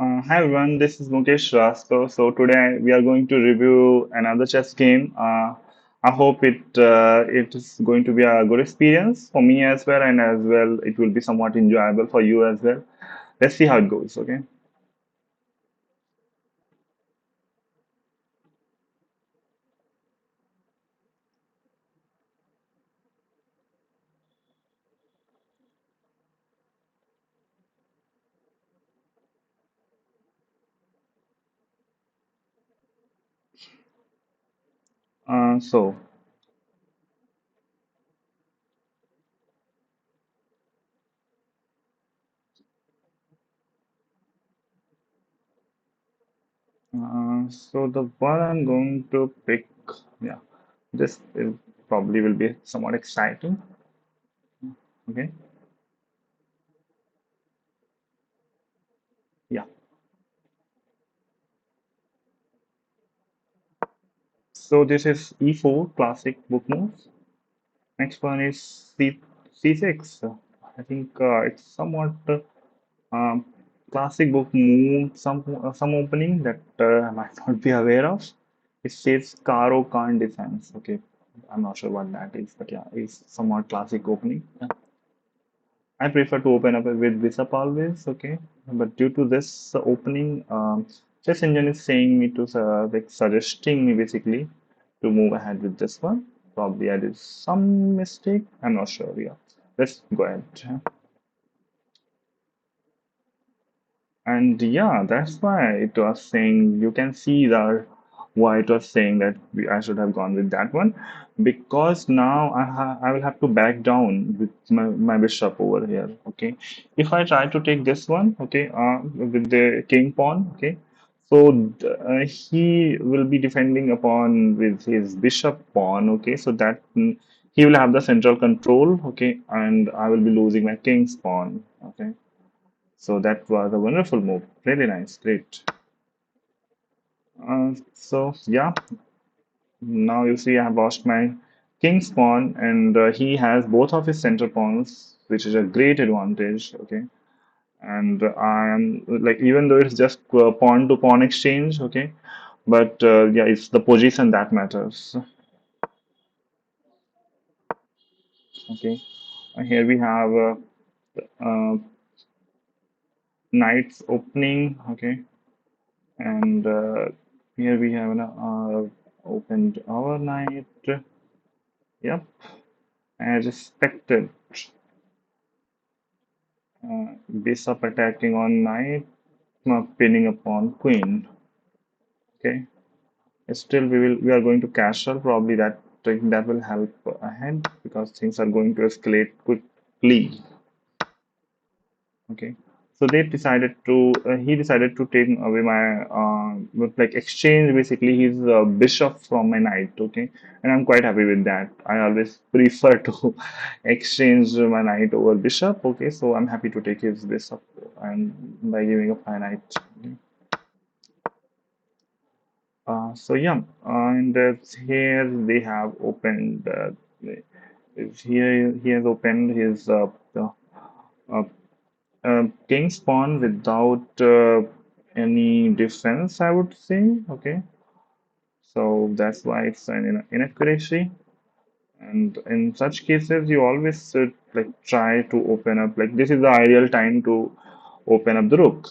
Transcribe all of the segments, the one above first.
Hi everyone, this is Mukesh Rasto. So today we are going to review another chess game. I hope it is going to be a good experience for me as well, and as well it will be somewhat enjoyable for you as well. Let's see how it goes. Okay. Uh, so so the one I'm going to pick, yeah, this will probably will be somewhat exciting. Okay. Yeah. So this is E4 classic book moves. Next one is C6. I think it's somewhat um, classic book move, some opening that I might not be aware of. It says Caro Khan defense. Okay, I'm not sure what that is, but yeah, it's somewhat classic opening. Yeah. I prefer to open up with Bishop always. Okay, but due to this opening, Chess Engine is saying me to like suggesting me basically to move ahead with this one. Probably I did some mistake. I'm not sure. Yeah, let's go ahead. And yeah, that's why it was saying you can see that why it was saying that I should have gone with that one because now I will have to back down with my bishop over here. Okay, if I try to take this one, okay, with the king pawn, okay, so he will be defending upon with his bishop pawn. Okay, so that he will have the central control. Okay, and I will be losing my king's pawn. Okay. So that was a wonderful move. Really nice. Great. So yeah, now you see I have lost my king's pawn and he has both of his center pawns, which is a great advantage. Okay. And I am like, even though it's just pawn to pawn exchange, okay, but yeah, it's the position that matters. Okay. Here we have uh, knights opening. Okay. And here we have opened our knight. Yep, as expected. Bishop attacking on knight, pinning upon queen. Okay. Still, we are going to castle. Probably that will help ahead because things are going to escalate quickly. Okay. So they decided to he decided to take away my like exchange basically his bishop from my knight. Okay, and I'm quite happy with that. I always prefer to exchange my knight over bishop. Okay, so I'm happy to take his bishop and by giving up my knight. Okay. So yeah, and here they have opened. Here he has opened his uh, king's pawn without any defense, I would say. Okay, so that's why it's an inaccuracy. And in such cases, you always should like try to open up. Like this is the ideal time to open up the rook.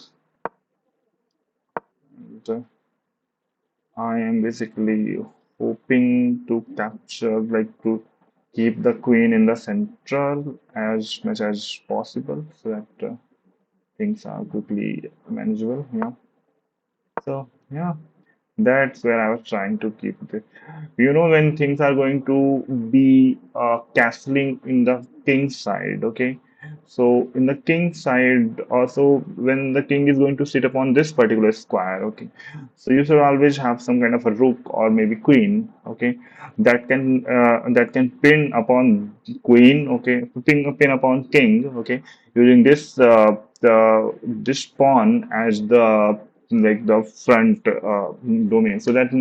And, I am basically hoping to capture, like to keep the queen in the central as much as possible, so that things are quickly manageable. Yeah. So yeah. That's where I was trying to keep it. You know, when things are going to be castling in the king side, okay? So in the king side, also when the king is going to sit upon this particular square, okay? So you should always have some kind of a rook or maybe queen, okay? That can pin upon queen, okay? Pin upon king, okay? Using this pawn as the like the front domain so that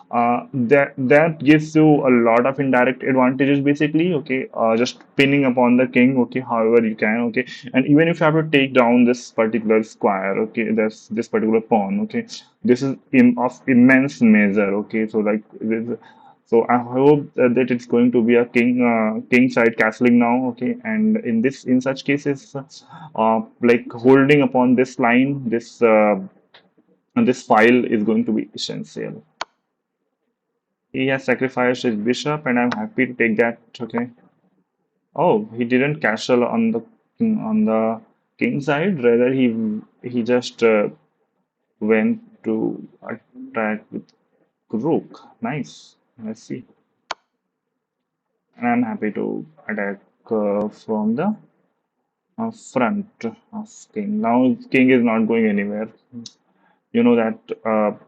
That gives you a lot of indirect advantages basically. Okay, just pinning upon the king. Okay, however you can. Okay, and even if you have to take down this particular square. Okay, this particular pawn. Okay, this is of immense measure. Okay, so like this. So I hope that it's going to be a king side castling now. Okay, and in such cases, like holding upon this line, this file is going to be essential. He has sacrificed his bishop, and I'm happy to take that. Okay. Oh, he didn't castle on the king side. Rather, he just went to attack with rook. Nice. Let's see. And I'm happy to attack from the front of king. Now king is not going anywhere. You know that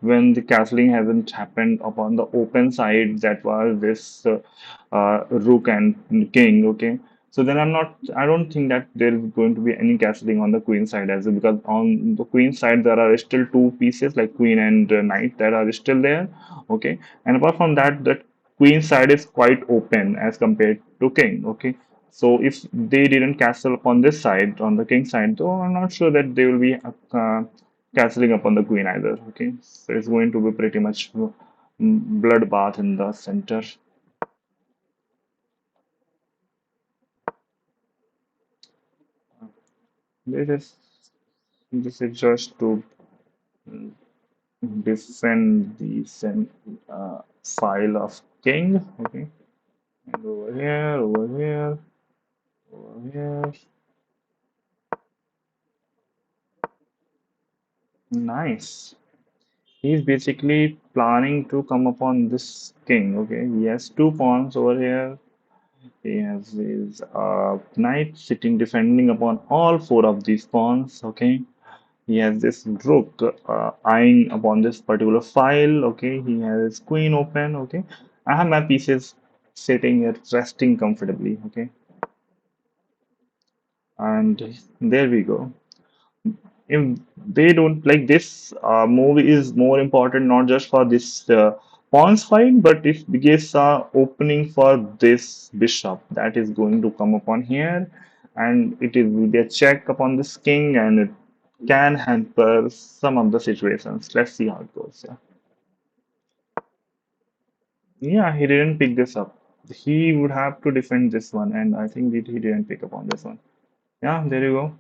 when the castling hasn't happened upon the open side, that was this rook and king. Okay, so then I don't think that there is going to be any castling on the queen side as well, because on the queen side there are still two pieces like queen and knight that are still there. Okay, and apart from that, the queen side is quite open as compared to king. Okay, so if they didn't castle upon this side, on the king side, though I'm not sure that they will be castling upon the queen either. Okay, so it's going to be pretty much bloodbath in the center. This is this is just to defend the file of king. Okay, and over here, over here, over here. Nice. He's basically planning to come upon this king. Okay, he has two pawns over here. He has his knight sitting defending upon all four of these pawns. Okay, he has this rook eyeing upon this particular file. Okay, he has his queen open. Okay, I have my pieces sitting here resting comfortably. Okay, and there we go. If they don't like this move is more important not just for this pawns fight, but it gives a opening for this bishop that is going to come upon here, and it is will be a check upon this king, and it can hamper some of the situations. Let's see how it goes. Yeah, yeah, he didn't pick this up. He would have to defend this one, and I think that he didn't pick up on this one. Yeah, there you go.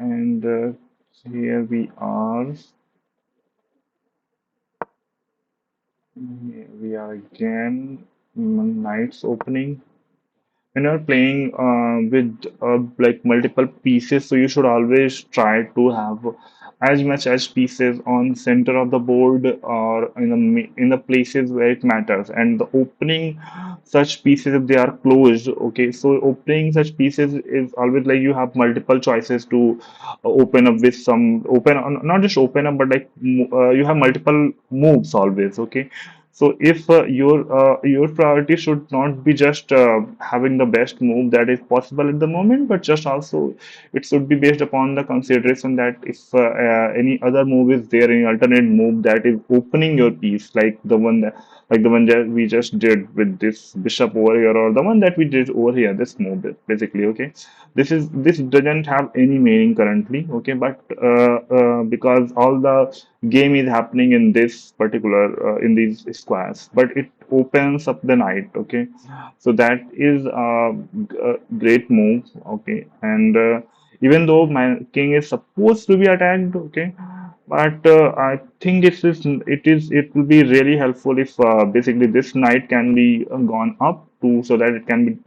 And here we are. Here we are again. Knights opening. When you're playing with like multiple pieces, so you should always try to have as much as pieces on center of the board or in the places where it matters. And the opening such pieces if they are closed. Okay, so opening such pieces is always like you have multiple choices to open up with some open not just open up, but like you have multiple moves always. Okay, so if your priority should not be just having the best move that is possible at the moment, but just also it should be based upon the consideration that if any other move is there, any alternate move that is opening your piece, like the one that we just did with this bishop over here, or the one that we did over here, this move basically. Okay, this doesn't have any meaning currently. Okay, but because all the game is happening in this particular in these squares, but it opens up the knight. Okay, so that is a great move. Okay, and even though my king is supposed to be attacked. Okay, but I think it will be really helpful if basically this knight can be gone up to, so that it can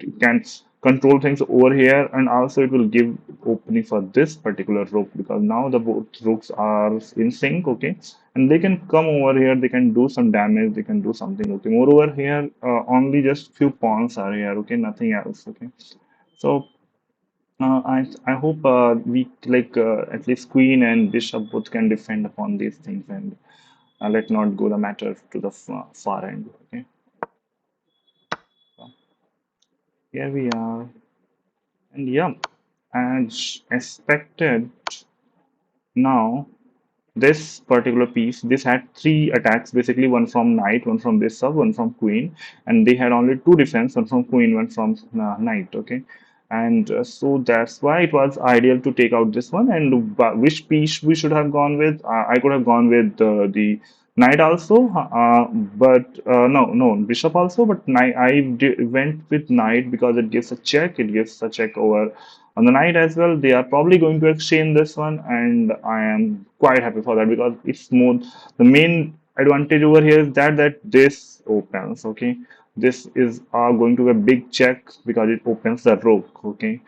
control things over here, and also it will give opening for this particular rook, because now the both rooks are in sync. Okay, and they can come over here, they can do some damage, they can do something. Okay, moreover here only just few pawns are here. Okay, nothing else. Okay, so I hope we like at least queen and bishop both can defend upon these things, and let not go the matter to the far end. Okay, so here we are, and yeah, as expected now. this particular piece, this had three attacks basically, one from knight, one from bishop, one from queen, and they had only two defense, one from queen, one from knight. Okay, and so that's why it was ideal to take out this one. And which piece we should have gone with? I could have gone with the knight also, but no, bishop also, but knight, went with knight because it gives a check, it gives a check over on the knight as well. They are probably going to exchange this one, and I am quite happy for that because it's more, the main advantage over here is that this opens. Okay, this is going to be a big check because it opens the rook. Okay,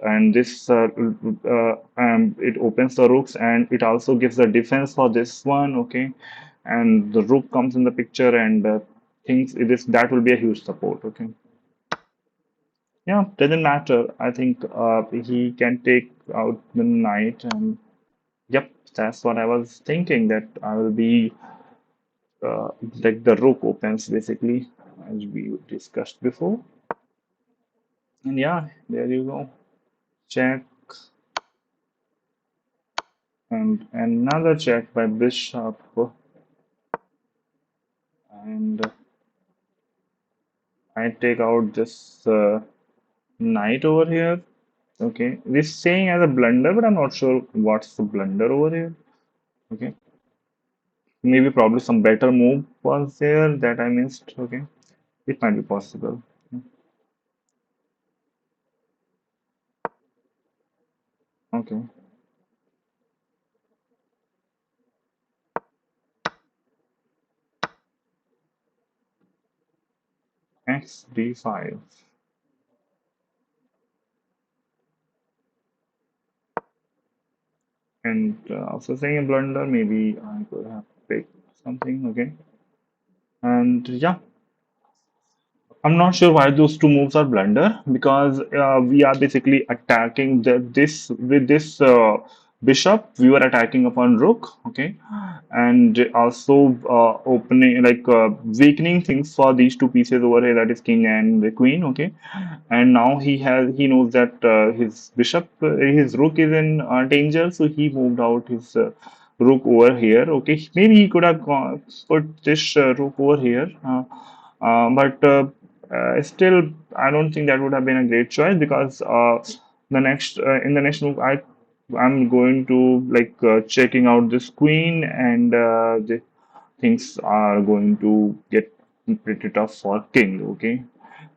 and this it opens the rooks, and it also gives the defense for this one. Okay, and the rook comes in the picture, and things it is that will be a huge support. Okay, yeah, doesn't matter. I think he can take out the knight, and yep, that's what I was thinking. That I will be like the rook opens basically, as we discussed before. And yeah, there you go. Check, and another check by bishop, and I take out this knight over here. Okay, this saying as a blunder, but I'm not sure what's the blunder over here. Okay, maybe probably some better move was there that I missed. Okay, it might be possible. Okay, x d5, and also saying a blunder. Maybe I could have picked something. Okay, and yeah, I'm not sure why those two moves are blunder because we are basically attacking this with this bishop. We were attacking upon rook, okay, and also opening like weakening things for these two pieces over here. That is king and the queen, okay. And now he knows that his bishop, his rook is in danger, so he moved out his rook over here. Okay, maybe he could have put this rook over here. But still, I don't think that would have been a great choice because the next in the next move, I'm going to like checking out this queen, and the things are going to get pretty tough for king. Okay,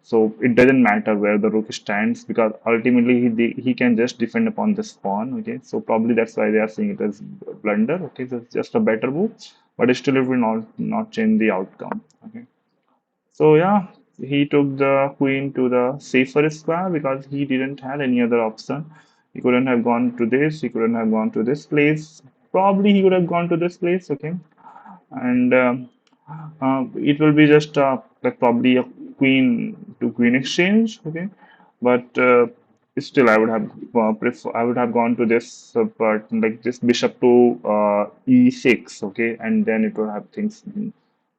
so it doesn't matter where the rook stands because ultimately he can just defend upon this pawn. Okay, so probably that's why they are seeing it as blunder. Okay, so it's just a better move, but still it will not change the outcome. Okay. So yeah, he took the queen to the safer square because he didn't have any other option. He couldn't have gone to this. He couldn't have gone to this place. Probably he would have gone to this place. Okay, and it will be just like probably a queen to queen exchange. Okay, but still I would have I would have gone to this part like this bishop to e6. Okay, and then it would have things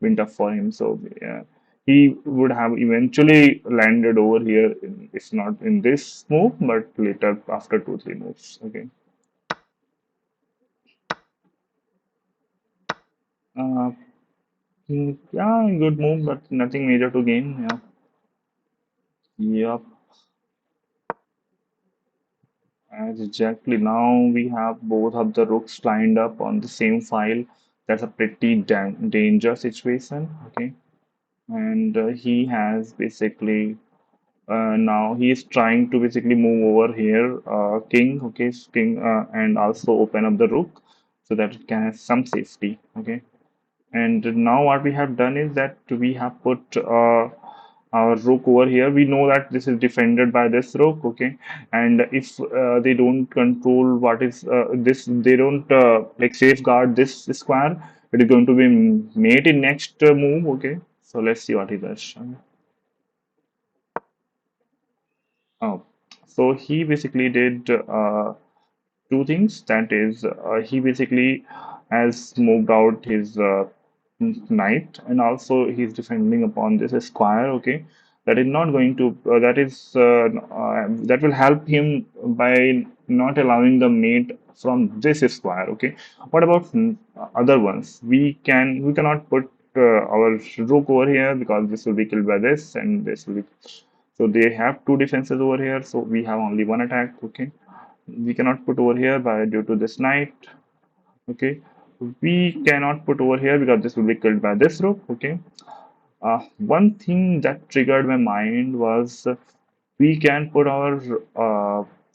went up for him. So yeah, he would have eventually landed over here, if not in this move, but later after two three moves. Okay. Uh, yeah, good move, but nothing major to gain. Yeah. Yep. As exactly now we have both of the rooks lined up on the same file. That's a pretty danger situation. Okay. And he has basically now he is trying to basically move over here, king. Okay, king, and also open up the rook so that it can have some safety. Okay. And now what we have done is that we have put our rook over here. We know that this is defended by this rook, okay? And if they don't control what is this, they don't like safeguard this square, it is going to be mate in next move, okay? So let's see what he does. Oh, so he basically did two things. That is, he basically has moved out his knight, and also he's defending upon this square. Okay, that is not going to that will help him by not allowing the mate from this square. Okay, what about other ones? We cannot put our rook over here because this will be killed by this, and this will be, so they have two defenses over here, so we have only one attack. Okay, we cannot put over here by due to this knight. Okay, we cannot put over here because this will be killed by this rook. Okay, one thing that triggered my mind was we can put our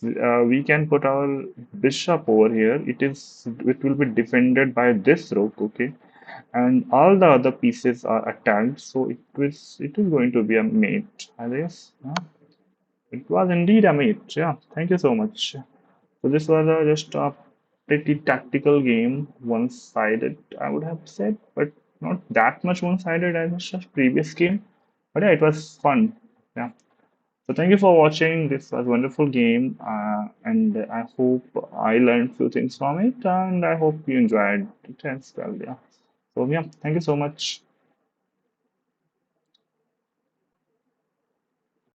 we can put our bishop over here. It will be defended by this rook, okay, and all the other pieces are attacked. So it is going to be a mate, I guess. It was indeed a mate. Yeah, thank you so much. So this was just a pretty tactical game, one-sided, I would have said, but not that much one-sided as the previous game. But yeah, it was fun. Yeah. So thank you for watching. This was a wonderful game, and I hope I learned few things from it, and I hope you enjoyed it as well. Yeah. So yeah, thank you so much.